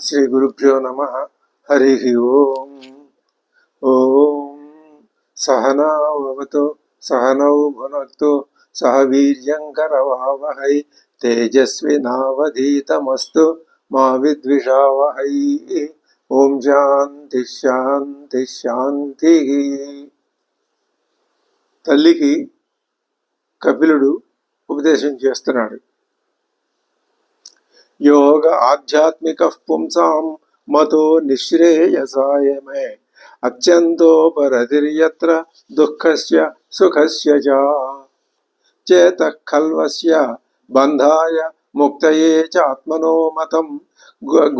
శ్రీ గురుభ్యో నమ. హరి ఓం. ఓం సహనావతు సహనౌ భునక్తు సహ వీర్యం కరవావహై తేజస్వినావధీతమస్తు మా విద్విషావహై. ఓం శాంతి శాంతి శాంతి. తల్లికి కపిలుడు ఉపదేశం చేస్తున్నాడు. యోగ ఆధ్యాత్మిక పుంసాం మతో నిశ్రేయసాయమే అత్యంతోపరతిర్యత్ర దుఃఖస్య సుఖస్య చ చేతః ఖల్వస్య బంధాయ ముక్తయే చ ఆత్మనో మతం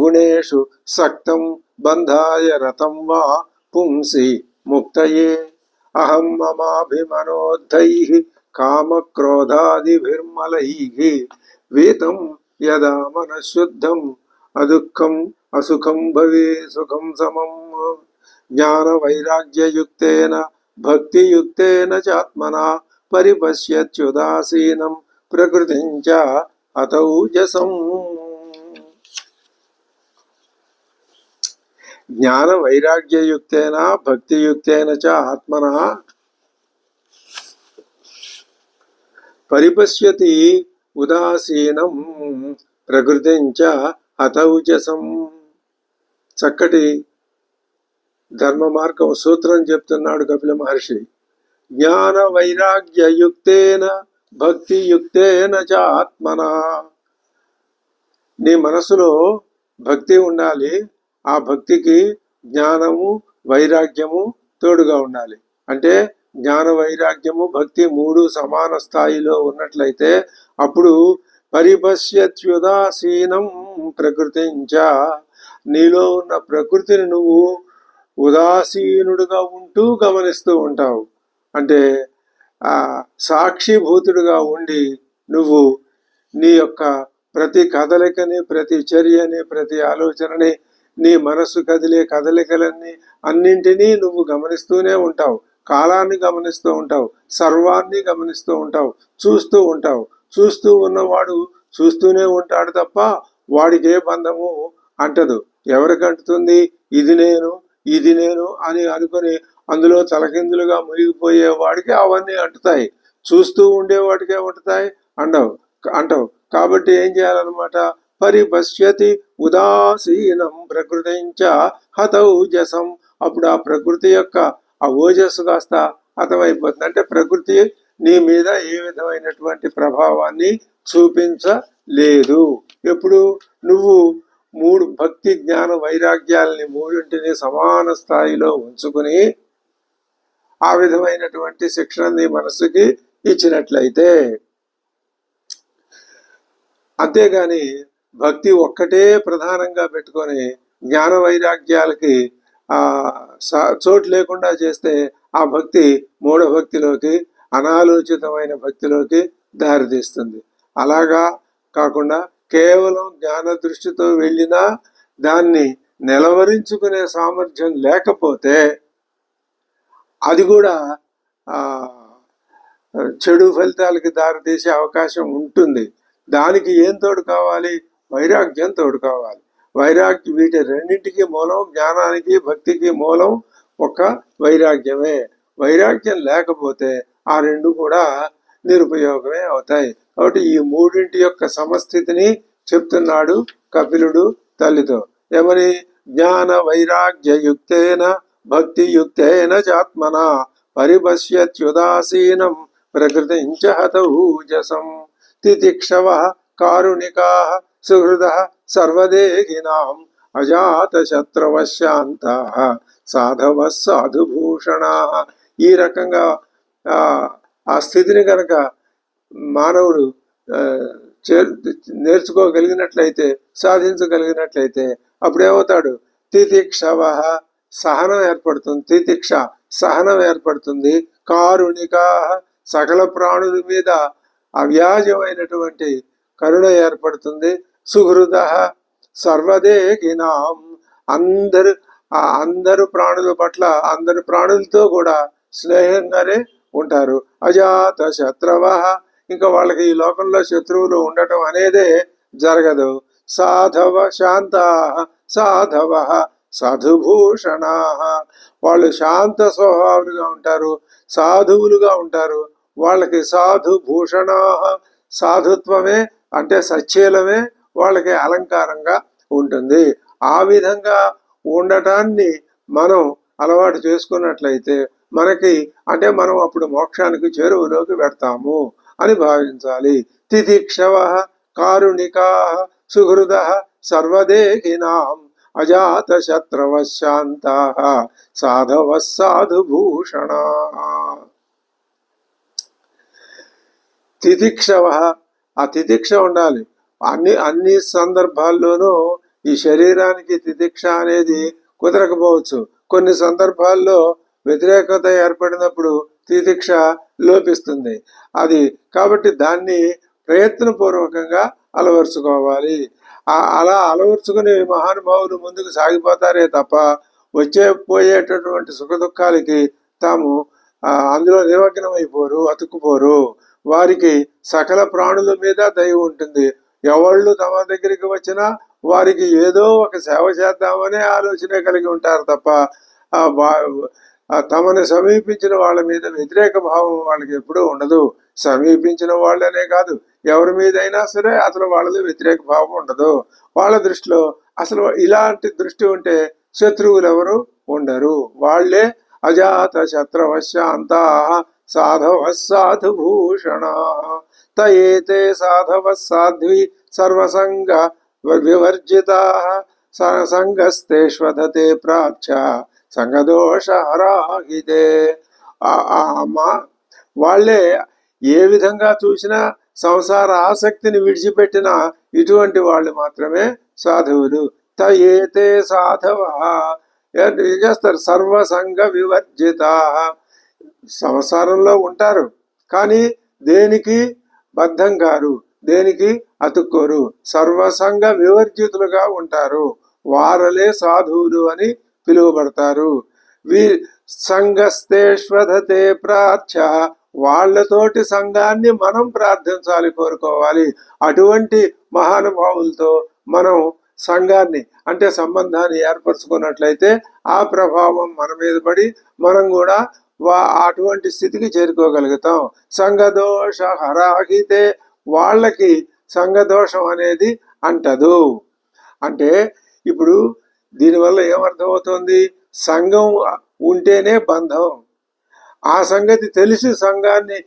గుణేషు సక్తం బంధాయ రతం వా పుంసి ముక్తయే అహం మమాభిమనోద్ధైః కామక్రోధాదిభిర్మలైః వీతం యదా మనఃశుద్ధం అదుఃఖం అసుఖం భవే సుఖం సమం జ్ఞాన వైరాగ్యయుక్తేన భక్తియుక్తేన చాత్మనా పరిపశ్యత్యుదాసీనం ప్రకృతిం చ అతౌజసం. జ్ఞాన వైరాగ్యయుక్తేన భక్తియుక్తేన చ ఆత్మనా పరిపశ్యతి ఉదాసీనం ప్రకృతిం చ అతౌజసం. చక్కటి ధర్మ మార్గం సూత్రం చెప్తున్నాడు కపిల మహర్షి. జ్ఞాన వైరాగ్యయుక్తేన భక్తియుక్తేన చ ఆత్మనా. నీ మనసులో భక్తి ఉండాలి, ఆ భక్తికి జ్ఞానము వైరాగ్యము తోడుగా ఉండాలి. అంటే జ్ఞాన వైరాగ్యము భక్తి మూడు సమాన స్థాయిలో ఉన్నట్లయితే అప్పుడు పరిపశ్యత్యుదాసీనం ప్రకృతిం చ, నీలో ఉన్న ప్రకృతిని నువ్వు ఉదాసీనుడుగా ఉంటూ గమనిస్తూ ఉంటావు. అంటే సాక్షిభూతుడుగా ఉండి నువ్వు నీ యొక్క ప్రతి కదలికని, ప్రతి చర్యని, ప్రతి ఆలోచనని, నీ మనసు కదిలే కదలికలన్నీ అన్నింటినీ నువ్వు గమనిస్తూనే ఉంటావు. కాలాన్ని గమనిస్తూ ఉంటావు, సర్వాన్ని గమనిస్తూ ఉంటావు, చూస్తూ ఉంటావు. చూస్తూ ఉన్నవాడు చూస్తూనే ఉంటాడు తప్ప వాడికి ఏ బంధము అంటదు. ఎవరికి అంటుతుంది? ఇది నేను ఇది నేను అని అనుకుని అందులో తలకిందులుగా మునిగిపోయే వాడికి అవన్నీ అంటుతాయి. చూస్తూ ఉండేవాడికి ఏమంటుతాయి? అంటవు. కాబట్టి ఏం చేయాలన్నమాట? పరిపశ్యతి ఉదాసీనం ప్రకృతిం చ హతౌజసం. అప్పుడు ఆ ప్రకృతి యొక్క ఆ ఓజస్సు కాస్త హతమైపోతుంది. అంటే ప్రకృతి నీ మీద ఏ విధమైనటువంటి ప్రభావాన్ని చూపించలేదు. ఎప్పుడు నువ్వు మూడు భక్తి జ్ఞాన వైరాగ్యాలని మూడింటిని సమాన స్థాయిలో ఉంచుకుని ఆ విధమైనటువంటి శిక్షణ నీ మనసుకి ఇచ్చినట్లయితే. అంతేగాని భక్తి ఒక్కటే ప్రధానంగా పెట్టుకొని జ్ఞాన వైరాగ్యాలకి చోటు లేకుండా చేస్తే ఆ భక్తి మూఢ భక్తిలోకి, అనాలోచితమైన భక్తిలోకి దారితీస్తుంది. అలాగా కాకుండా కేవలం జ్ఞాన దృష్టితో వెళ్ళినా దాన్ని నిలవరించుకునే సామర్థ్యం లేకపోతే అది కూడా చెడు ఫలితాలకి దారితీసే అవకాశం ఉంటుంది. దానికి ఏం తోడు కావాలి? వైరాగ్యం తోడు కావాలి. వైరాగ్యం వీటి రెండింటికి మూలం, జ్ఞానానికి భక్తికి మూలం ఒక వైరాగ్యమే. వైరాగ్యం లేకపోతే ఆ రెండు కూడా నిరుపయోగమే అవుతాయి. కాబట్టి ఈ మూడింటి యొక్క సమస్థితిని చెప్తున్నాడు కపిలుడు తల్లితో. ఏమని? జ్ఞాన వైరాగ్యయుక్తేన భక్తియుక్తేన చాత్మన పరిపశ్యత్యుదాసీనం ప్రకృతిం చ హతౌజసం. తితిక్షవ కారుణికా సుహృద సర్వదేహినాం అజాతశత్రవశాంత సాధవ సాధుభూషణా. ఈ రకంగా ఆ స్థితిని కనుక మానవుడు నేర్చుకోగలిగినట్లయితే, సాధించగలిగినట్లయితే అప్పుడేమవుతాడు? తితిక్షవ, సహనం ఏర్పడుతుంది. తితిక్ష సహనం ఏర్పడుతుంది. కారుణికా, సకల ప్రాణుల మీద అవ్యాజమైనటువంటి కరుణ ఏర్పడుతుంది. సుహృద సర్వదేహినాం, అందరు ప్రాణుల పట్ల, అందరు ప్రాణులతో కూడా స్నేహంగానే ఉంటారు. అజాత శత్రవ, ఇంకా వాళ్ళకి ఈ లోకంలో శత్రువులు ఉండటం అనేదే జరగదు. సాధవ శాంతా సాధవ సాధుభూషణా. వాళ్ళు శాంత స్వభావులుగా ఉంటారు, సాధువులుగా ఉంటారు. వాళ్ళకి సాధుభూషణా, సాధుత్వమే అంటే సచ్చీలమే వాళ్ళకి అలంకారంగా ఉంటుంది. ఆ విధంగా ఉండటాన్ని మనం అలవాటు చేసుకున్నట్లయితే మనకి అంటే మనం అప్పుడు మోక్షానికి చేరువలోకి పెడతాము అని భావించాలి. తితిక్షవ కారుణికా సుహృద సర్వదేహినాం అజాత శత్రవ శాంతా సాధవ సాధుభూషణా. తితిక్షవ, ఆ తితిక్ష ఉండాలి. అన్ని సందర్భాల్లోనూ ఈ శరీరానికి తితిక్ష అనేది కుదరకపోవచ్చు. కొన్ని సందర్భాల్లో వ్యతిరేకత ఏర్పడినప్పుడు తితిక్ష లోపిస్తుంది. అది కాబట్టి దాన్ని ప్రయత్నపూర్వకంగా అలవరుచుకోవాలి. అలా అలవరుచుకుని మహానుభావులు ముందుకు సాగిపోతారే తప్ప పోయేటటువంటి సుఖ దుఃఖాలకి తాము అందులో నిమగ్నం అయిపోరు, అతుక్కుపోరు. వారికి సకల ప్రాణుల మీద దయ ఉంటుంది. ఎవళ్ళు తమ దగ్గరికి వచ్చినా వారికి ఏదో ఒక సేవ చేద్దామనే ఆలోచన కలిగి ఉంటారు తప్ప తమను సమీపించిన వాళ్ళ మీద వ్యతిరేక భావం వాళ్ళకి ఎప్పుడూ ఉండదు. సమీపించిన వాళ్ళనే కాదు, ఎవరి మీదైనా సరే అసలు వాళ్ళది వ్యతిరేక భావం ఉండదు. వాళ్ళ దృష్టిలో అసలు ఇలాంటి దృష్టి ఉంటే శత్రువులు ఎవరు ఉండరు. వాళ్లే అజాత శత్రవశాంతా సాధవ సాధుభూషణ. తయేతే సాధవ సాధ్వి సర్వసంగ వివర్జితా సంగస్తేష్వధతే ప్రాచ్య సంగదోష హరాహితే. వాళ్ళే ఏ విధంగా చూసినా సంసార ఆసక్తిని విడిచిపెట్టిన ఇటువంటి వాళ్ళు మాత్రమే సాధువులు. తయేతే సాధవ ఏం చేస్తారు? సర్వసంగ వివర్జిత. సంసారంలో ఉంటారు కానీ దేనికి బద్ధం కారు, దేనికి అతుక్కోరు, సర్వసంగ వివర్జితులుగా ఉంటారు. వారలే సాధువులు అని పిలువబడతారు. సంగస్తేష్వధతే ప్రాచ్య, వాళ్లతోటి సంఘాన్ని మనం ప్రార్థించాలి, కోరుకోవాలి. అటువంటి మహానుభావులతో మనం సంఘాన్ని అంటే సంబంధాన్ని ఏర్పరచుకున్నట్లయితే ఆ ప్రభావం మన మీద పడి మనం కూడా అటువంటి స్థితికి చేరుకోగలుగుతాం. సంఘదోష హరాహితే, వాళ్ళకి సంఘదోషం అనేది అంటదు. అంటే ఇప్పుడు దీనివల్ల ఏమర్థమవుతుంది? సంఘం ఉంటేనే బంధం. ఆ సంగతి తెలిసి సంఘాన్ని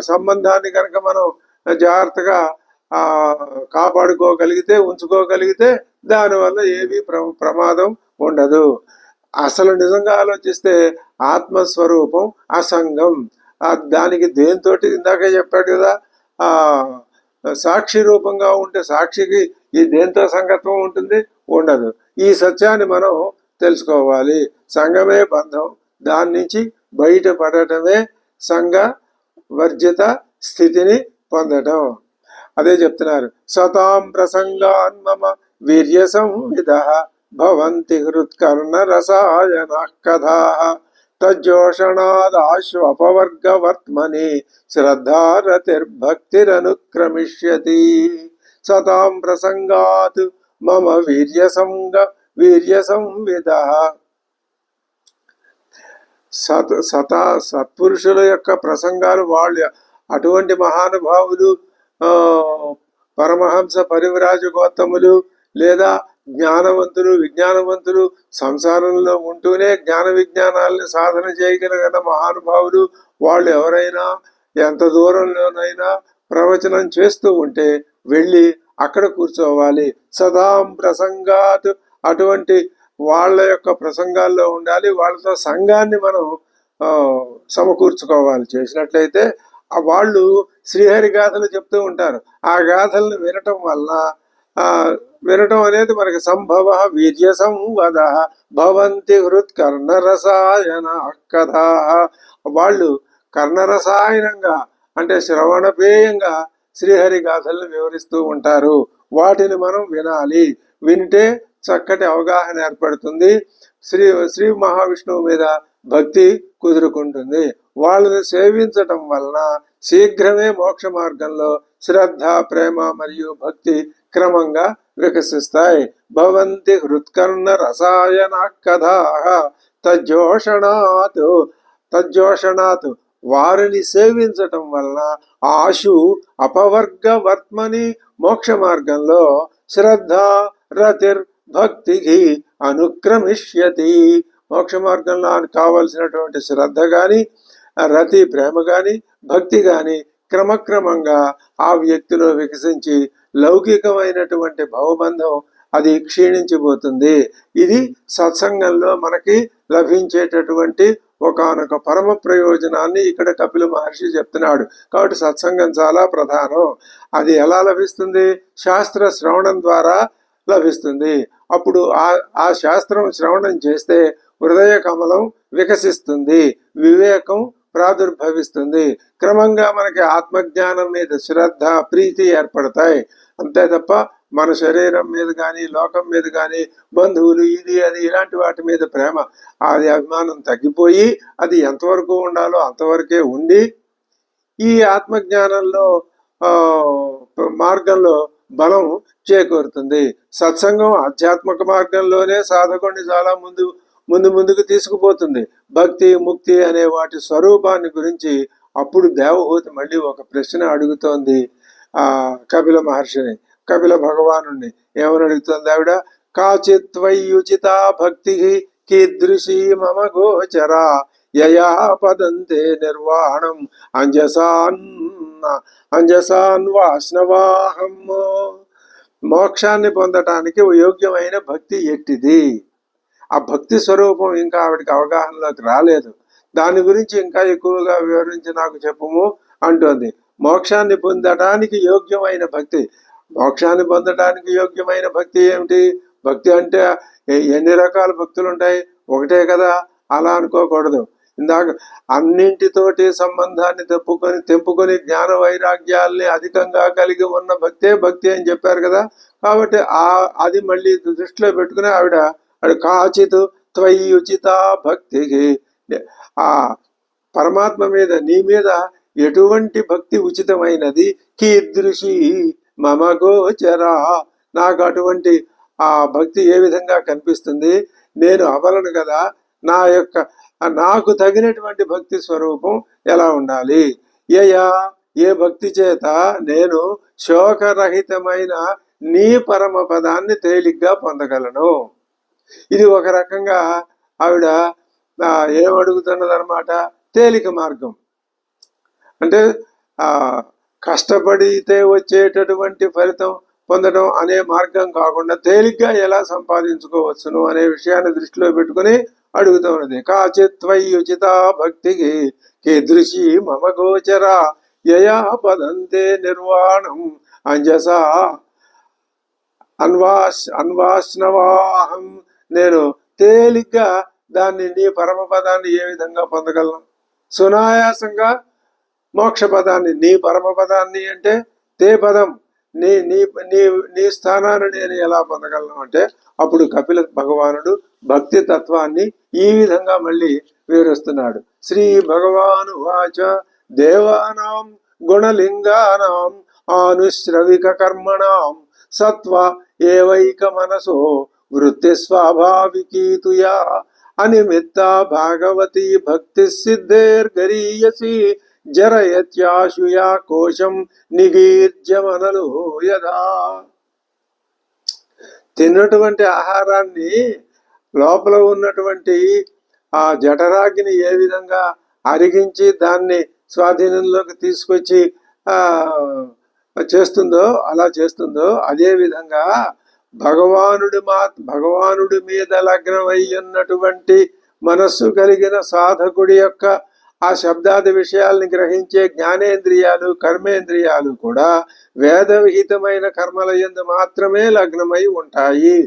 సంబంధాన్ని కనుక మనం జాగ్రత్తగా కాపాడుకోగలిగితే, ఉంచుకోగలిగితే దానివల్ల ఏమీ ప్రమాదం ఉండదు. అసలు నిజంగా ఆలోచిస్తే ఆత్మస్వరూపం అసంగం. దానికి దేంతో ఇందాక చెప్పాడు కదా, సాక్షి రూపంగా ఉంటే సాక్షికి ఈ దేంతో సంగత్వం ఉంటుంది? ఉండదు. ఈ సత్యాన్ని మనం తెలుసుకోవాలి. సంఘమే బంధం, దాని నుంచి బయటపడటమే సంఘ వర్జిత స్థితిని పొందడం. అదే చెప్తున్నారు. సతాం ప్రసంగాన్ మమ వీర్య సంవిద భవంతి హృత్కర్ణ రసాయన కథా తజ్జోషణాదాశ్వపవర్గవర్త్మని శ్రద్ధారతిర్భక్తిరనుక్రమిష్యతి. సతాం ప్రసంగాత్ మమ వీర్య సంవిద. సత్పురుషుల యొక్క ప్రసంగాలు, వాళ్ళు అటువంటి మహానుభావులు, పరమహంస పరివ్రాజ గౌతములు లేదా జ్ఞానవంతులు, విజ్ఞానవంతులు, సంసారంలో ఉంటూనే జ్ఞాన విజ్ఞానాలని సాధన చేయగలిగిన మహానుభావులు, వాళ్ళు ఎవరైనా ఎంత దూరంలోనైనా ప్రవచనం చేస్తూ ఉంటే వెళ్ళి అక్కడ కూర్చోవాలి. సదాం ప్రసంగాత్, అటువంటి వాళ్ళ యొక్క ప్రసంగాల్లో ఉండాలి. వాళ్ళతో సంఘాన్ని మనం సమకూర్చుకోవాలి. చేసినట్లయితే వాళ్ళు శ్రీహరి గాథలు చెప్తూ ఉంటారు. ఆ గాథలను వినటం అనేది మనకి సంభవ వీర్య సంవద భవంతి హృత్కర్ణ రసాయన కథా. వాళ్ళు కర్ణరసాయనంగా అంటే శ్రవణపేయంగా శ్రీహరి గాథలను వివరిస్తూ ఉంటారు. వాటిని మనం వినాలి. వింటే చక్కటి అవగాహన ఏర్పడుతుంది. శ్రీ మహావిష్ణువు మీద భక్తి కుదురుకుంటుంది. వాళ్ళని సేవించటం వలన శీఘ్రమే మోక్ష మార్గంలో శ్రద్ధ, ప్రేమ మరియు భక్తి క్రమంగా వికసిస్తాయి. భవంతి హృత్కర్ణ రసాయన కథా తజ్జోషణాత్ తజ్జోషణాత్ వారిని సేవించటం వలన ఆశు అపవర్గ వర్త్మని మోక్ష మార్గంలో శ్రద్ధ రతిర్ భక్తికి అనుక్రమిష్యతి. మోక్ష మార్గంలో కావలసినటువంటి శ్రద్ధ గాని, రతి ప్రేమ గాని, భక్తి గాని క్రమక్రమంగా ఆ వ్యక్తిలో వికసించి లౌకికమైనటువంటి భవబంధం అది క్షీణించిపోతుంది. ఇది సత్సంగంలో మనకి లభించేటటువంటి ఒకానొక పరమ ప్రయోజనాన్ని ఇక్కడ కపిల మహర్షి చెప్తున్నాడు. కాబట్టి సత్సంగం చాలా ప్రధానం. అది ఎలా లభిస్తుంది? శాస్త్ర శ్రవణం ద్వారా లభిస్తుంది. అప్పుడు ఆ శాస్త్రం శ్రవణం చేస్తే హృదయ కమలం వికసిస్తుంది, వివేకం ప్రాదుర్భవిస్తుంది. క్రమంగా మనకి ఆత్మజ్ఞానం మీద శ్రద్ధ, ప్రీతి ఏర్పడతాయి. అంతే తప్ప మన శరీరం మీద కానీ, లోకం మీద కానీ, బంధువులు, ఇది అది ఇలాంటి వాటి మీద ప్రేమ, అది అభిమానం తగ్గిపోయి అది ఎంతవరకు ఉండాలో అంతవరకే ఉండి ఈ ఆత్మజ్ఞానంలో మార్గంలో బలం చేకూరుతుంది. సత్సంగం ఆధ్యాత్మిక మార్గంలోనే సాధకుడిని చాలా ముందుకు తీసుకుపోతుంది. భక్తి, ముక్తి అనే వాటి స్వరూపాన్ని గురించి అప్పుడు దేవహూతి మళ్ళీ ఒక ప్రశ్న అడుగుతోంది కపిల మహర్షిని, కపిల భగవాను. ఏమని అడుగుతోంది ఆవిడ? కాచిత్వయుచిత భక్తి కీదృశీ మమ గోచరా యయా పదంతే నిర్వాణం అంజసాన్వాస్నవాహం. మోక్షాన్ని పొందటానికి యోగ్యమైన భక్తి ఎట్టిది? ఆ భక్తి స్వరూపం ఇంకా ఆవిడకి అవగాహనలోకి రాలేదు. దాని గురించి ఇంకా ఎక్కువగా వివరించి నాకు చెప్పుము అంటోంది. మోక్షాన్ని పొందడానికి యోగ్యమైన భక్తి. మోక్షాన్ని పొందడానికి యోగ్యమైన భక్తి ఏమిటి? భక్తి అంటే ఎన్ని రకాల భక్తులు ఉంటాయి? ఒకటే కదా, అలా అనుకోకూడదు. ఇందాక అన్నింటితోటి సంబంధాన్ని తెంపుకొని జ్ఞాన వైరాగ్యాల్ని అధికంగా కలిగి ఉన్న భక్తే భక్తి అని చెప్పారు కదా. కాబట్టి అది మళ్ళీ దృష్టిలో పెట్టుకుని ఆవిడ కాచిత్ త్వయుచిత భక్తికి, ఆ పరమాత్మ మీద, నీ మీద ఎటువంటి భక్తి ఉచితమైనది? కీదృశి మమ గోచరా, నాకు అటువంటి ఆ భక్తి ఏ విధంగా కనిపిస్తుంది? నేను అబలను కదా, నాకు తగినటువంటి భక్తి స్వరూపం ఎలా ఉండాలి? ఏ భక్తి చేత నేను శోకరహితమైన నీ పరమ పదాన్ని తేలిగ్గా పొందగలను. ఇది ఒక రకంగా ఆవిడ ఏమడుగుతున్నదన్నమాట, తేలిక మార్గం. అంటే కష్టపడితే వచ్చేటటువంటి ఫలితం పొందడం అనే మార్గం కాకుండా తేలిగ్గా ఎలా సంపాదించుకోవచ్చును అనే విషయాన్ని దృష్టిలో పెట్టుకుని అడుగుతున్నది. కాచిత్వయుచిత భక్తికి కీదృశి మమ గోచర యయా పదంతే నిర్వాణం అంజసా అన్వాస్నవాహం. నేను తేలిగ్గా దాన్ని, నీ పరమపదాన్ని ఏ విధంగా పొందగలను? సునాయాసంగా మోక్ష పదాన్ని, నీ పరమపదాన్ని అంటే తే పదం, నీ నీ నీ నీ స్థానాన్ని నేను ఎలా పొందగలను అంటే అప్పుడు కపిల భగవానుడు భక్తి తత్వాన్ని ఈ విధంగా మళ్ళీ వివరిస్తున్నాడు. శ్రీ భగవాను వాచ దేవానాం గుణలింగానాం ఆనుశ్రవిక కర్మణాం సత్వ ఏవైక మనసో వృత్తి స్వాభావికీతుయా అనిమిత్త భాగవతి భక్తి సిద్ధేర్గరీయసి జరయత్యాశుయా కోశం నిగీర్జమనలు యథా. తిన్నటువంటి ఆహారాన్ని లోపల ఉన్నటువంటి ఆ జఠరాగ్ని ఏ విధంగా అరిగించి దాన్ని స్వాధీనంలోకి తీసుకొచ్చి చేస్తుందో అలా చేస్తుందో, అదే విధంగా భగవానుడి మీద లగ్నమై ఉన్నటువంటి మనస్సు కలిగిన సాధకుడి యొక్క ఆ శబ్దాది విషయాల్ని గ్రహించే జ్ఞానేంద్రియాలు, కర్మేంద్రియాలు కూడా వేద విహితమైన కర్మల యందు మాత్రమే లగ్నమై ఉంటాయి.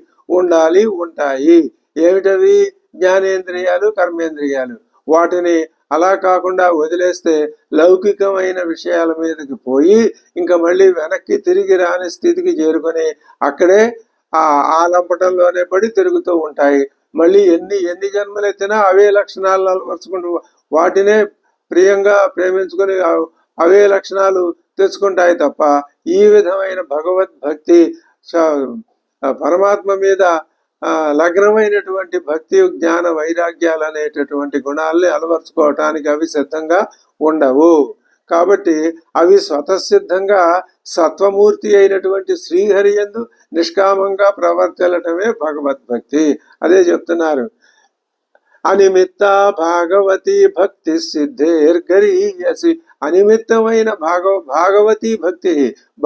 ఏమిటవి? జ్ఞానేంద్రియాలు, కర్మేంద్రియాలు. వాటిని అలా కాకుండా వదిలేస్తే లౌకికమైన విషయాల మీదకి పోయి ఇంకా మళ్ళీ వెనక్కి తిరిగి రాని స్థితికి చేరుకొని అక్కడే ఆ లంపటంలోనే పడి తిరుగుతూ ఉంటాయి. మళ్ళీ ఎన్ని జన్మలు ఎత్తినా అవే లక్షణాలు అలవరుచుకుంటూ వాటినే ప్రియంగా ప్రేమించుకొని అవే లక్షణాలు తెచ్చుకుంటాయి తప్ప ఈ విధమైన భగవద్భక్తి పరమాత్మ మీద లగ్నమైనటువంటి భక్తి జ్ఞాన వైరాగ్యాలు అనేటటువంటి గుణాలని అలవర్చుకోవటానికి అవి సిద్ధంగా ఉండవు. కాబట్టి అవి స్వతసిద్ధంగా సత్వమూర్తి అయినటువంటి శ్రీహరి యందు నిష్కామంగా ప్రవర్తిల్లటమే భగవద్భక్తి. అదే చెప్తున్నారు, అనిమిత్త భాగవతి భక్తి సిద్ధేర్గరీయసి. అనిమిత్తమైన భాగవతి భక్తి,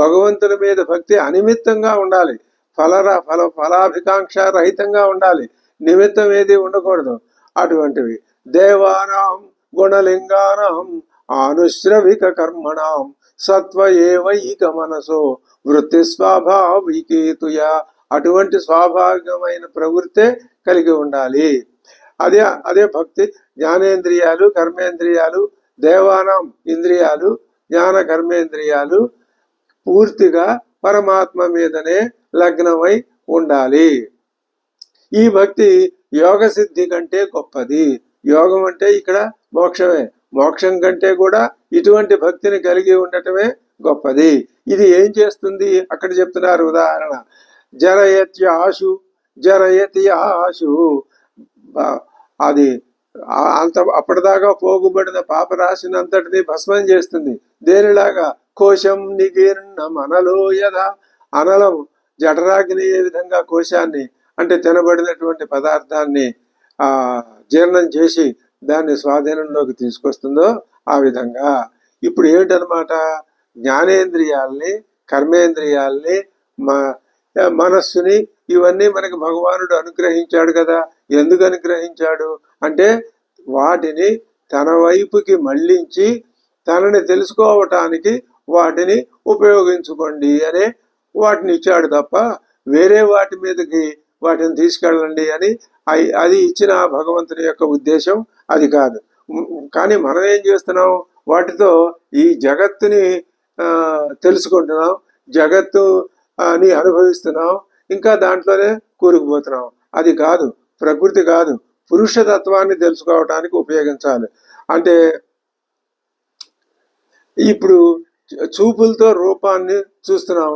భగవంతుని మీద భక్తి అనిమిత్తంగా ఉండాలి, ఫలాభికాంక్ష రహితంగా ఉండాలి, నిమిత్తం ఏది ఉండకూడదు. అటువంటివి దేవానాం గుణలింగానాం ఆనుశ్రవిక కర్మణాం సత్వ ఏవైక మనసో వృత్తి స్వాభావికేతుయ. అటువంటి స్వాభావికమైన ప్రవృత్తే కలిగి ఉండాలి. అదే భక్తి. జ్ఞానేంద్రియాలు కర్మేంద్రియాలు, దేవానాం ఇంద్రియాలు జ్ఞాన కర్మేంద్రియాలు పూర్తిగా పరమాత్మ మీదనే లగ్నమై ఉండాలి. ఈ భక్తి యోగ సిద్ధి కంటే గొప్పది. యోగం అంటే ఇక్కడ మోక్షమే, మోక్షం కంటే కూడా ఇటువంటి భక్తిని కలిగి ఉండటమే గొప్పది. ఇది ఏం చేస్తుంది అక్కడ చెప్తున్నారు ఉదాహరణ. జరయత్యాశు జరయతి ఆశు, అది అప్పటిదాకా పోగుబడిన పాపరాశినంతటిని భస్మం చేస్తుంది. దేనిలాగా? కోశం నిగీర్ణం అనలో యథ. అనలం జఠరాగ్ని ఏ విధంగా కోశాన్ని అంటే తినబడినటువంటి పదార్థాన్ని జీర్ణం చేసి దాన్ని స్వాధీనంలోకి తీసుకొస్తుందో ఆ విధంగా ఇప్పుడు ఏమిటనమాట, జ్ఞానేంద్రియాల్ని కర్మేంద్రియాల్ని మనస్సుని ఇవన్నీ మనకి భగవానుడు అనుగ్రహించాడు కదా. ఎందుకు అనుగ్రహించాడు అంటే వాటిని తన వైపుకి మళ్ళించి తనని తెలుసుకోవటానికి వాటిని ఉపయోగించుకోండి అనే వాటిని ఇచ్చాడు తప్ప వేరే వాటి మీదకి వాటిని తీసుకెళ్ళండి అని అది ఇచ్చిన భగవంతుని యొక్క ఉద్దేశం అది కాదు. కానీ మనం ఏం చేస్తున్నాం, వాటితో ఈ జగత్తుని తెలుసుకుంటున్నాం, జగత్తు అని అనుభవిస్తున్నాం, ఇంకా దాంట్లోనే కూరుకుపోతున్నాం. అది కాదు, ప్రకృతి కాదు, పురుషతత్వాన్ని తెలుసుకోవటానికి ఉపయోగించాలి. అంటే ఇప్పుడు చూపులతో రూపాన్ని చూస్తున్నాం,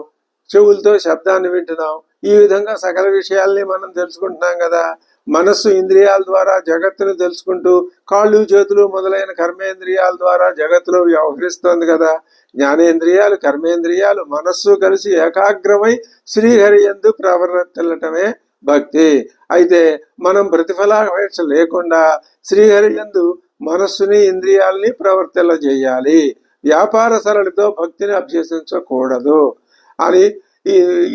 చెవులతో శబ్దాన్ని వింటున్నాం, ఈ విధంగా సకల విషయాల్ని మనం తెలుసుకుంటున్నాం కదా. మనస్సు ఇంద్రియాల ద్వారా జగత్తును తెలుసుకుంటూ కాళ్ళు చేతులు మొదలైన కర్మేంద్రియాల ద్వారా జగత్తులో వ్యవహరిస్తోంది కదా. జ్ఞానేంద్రియాలు కర్మేంద్రియాలు మనస్సు కలిసి ఏకాగ్రమై శ్రీహరి యందు ప్రవర్తిల్లటమే భక్తి. అయితే మనం ప్రతిఫలాపేక్ష లేకుండా శ్రీహరి యందు మనస్సుని ఇంద్రియాలని ప్రవర్తిల్ల చేయాలి. వ్యాపార సరళితో భక్తిని అభ్యసించకూడదు. అని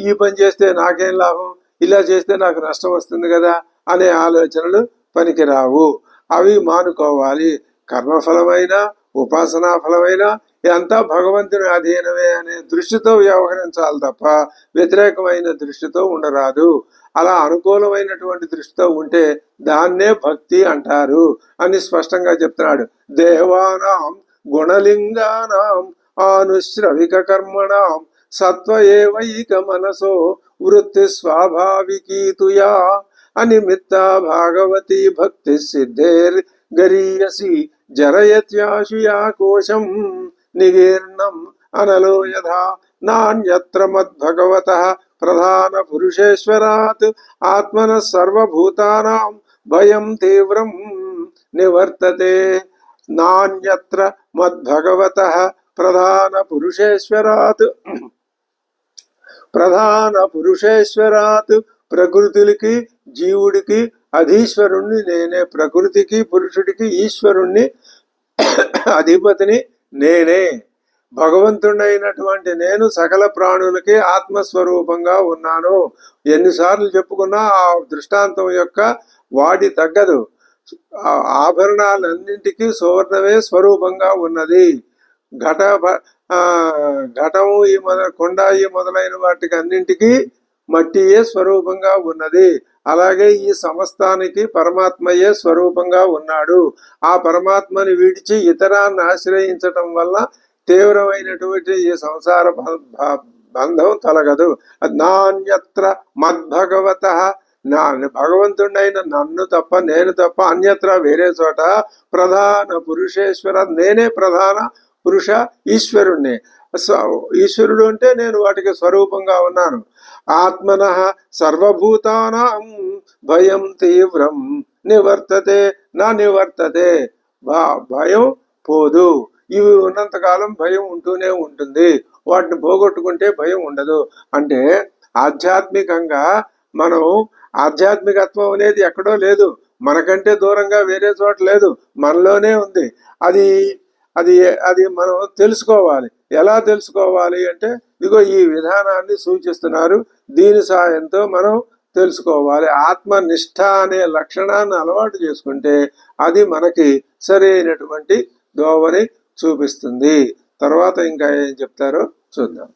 ఈ పని చేస్తే నాకేం లాభం, ఇలా చేస్తే నాకు నష్టం వస్తుంది కదా అనే ఆలోచనలు పనికిరావు, అవి మానుకోవాలి. కర్మఫలమైన ఉపాసనా ఫలమైన అంతా భగవంతుని అధీనమే అనే దృష్టితో వ్యవహరించాలి తప్ప వ్యతిరేకమైన దృష్టితో ఉండరాదు. అలా అనుకూలమైనటువంటి దృష్టితో ఉంటే దాన్నే భక్తి అంటారు అని స్పష్టంగా చెప్తున్నాడు. దేవానాం గుణలింగానాం ఆనుశ్రవిక కర్మణాం సత్వ ఏవైక మనసో వృత్తి స్వాభావికీతుయా అనిమిత్త భాగవతి భక్తి సిద్ధేర్ గరీయసి జరయత్యాశుయా కోశం నిగీర్ణం అనలో యథా నాన్యత్ర మద్భగవతః ప్రధాన పురుషేశ్వరాత్ ఆత్మన సర్వభూతానాం భయం తీవ్రం నివర్తతే. నాన్యత్ర మద్భగవతః ప్రధాన పురుషేశ్వరాత్ ప్రకృతికి జీవుడికి అధీశ్వరుణ్ణి నేనే. ప్రకృతికి పురుషుడికి ఈశ్వరుణ్ణి అధిపతిని నేనే. భగవంతుడైనటువంటి నేను సకల ప్రాణులకి ఆత్మస్వరూపంగా ఉన్నాను. ఎన్నిసార్లు చెప్పుకున్నా ఆ దృష్టాంతం యొక్క వాడి తగ్గదు. ఆభరణాలన్నింటికీ సువర్ణమే స్వరూపంగా ఉన్నది. ఘటము కొండ మొదలైన వాటికి అన్నింటికీ మట్టియే స్వరూపంగా ఉన్నది. అలాగే ఈ సమస్తానికి పరమాత్మయే స్వరూపంగా ఉన్నాడు. ఆ పరమాత్మని విడిచి ఇతరాన్ని ఆశ్రయించటం వల్ల తీవ్రమైనటువంటి ఈ సంసార బంధం తొలగదు. నాన్యత్ర మద్భగవతః భగవంతుడైన నన్ను తప్ప నేను తప్ప అన్యత్ర వేరే చోట ప్రధాన పురుషేశ్వర నేనే ప్రధాన పురుష ఈశ్వరుణ్ణి. ఈశ్వరుడు అంటే నేను వాటికి స్వరూపంగా ఉన్నాను. ఆత్మనః సర్వభూతానాం భయం తీవ్రం నివర్తతే నా నివర్తతే. భయం పోదు. ఇవి ఉన్నంతకాలం భయం ఉంటూనే ఉంటుంది. వాటిని పోగొట్టుకుంటే భయం ఉండదు. అంటే ఆధ్యాత్మికంగా మనం ఆధ్యాత్మికత్వం అనేది ఎక్కడో లేదు, మనకంటే దూరంగా వేరే చోట లేదు, మనలోనే ఉంది. అది అది అది మనం తెలుసుకోవాలి. ఎలా తెలుసుకోవాలి అంటే ఇదిగో ఈ విధానాన్ని సూచిస్తున్నారు. దీని సాయంతో మనం తెలుసుకోవాలి. ఆత్మనిష్ట అనే లక్షణాన్ని అలవాటు చేసుకుంటే అది మనకి సరైనటువంటి దోవని చూపిస్తుంది. తర్వాత ఇంకా ఏం చెప్తారో చూద్దాం.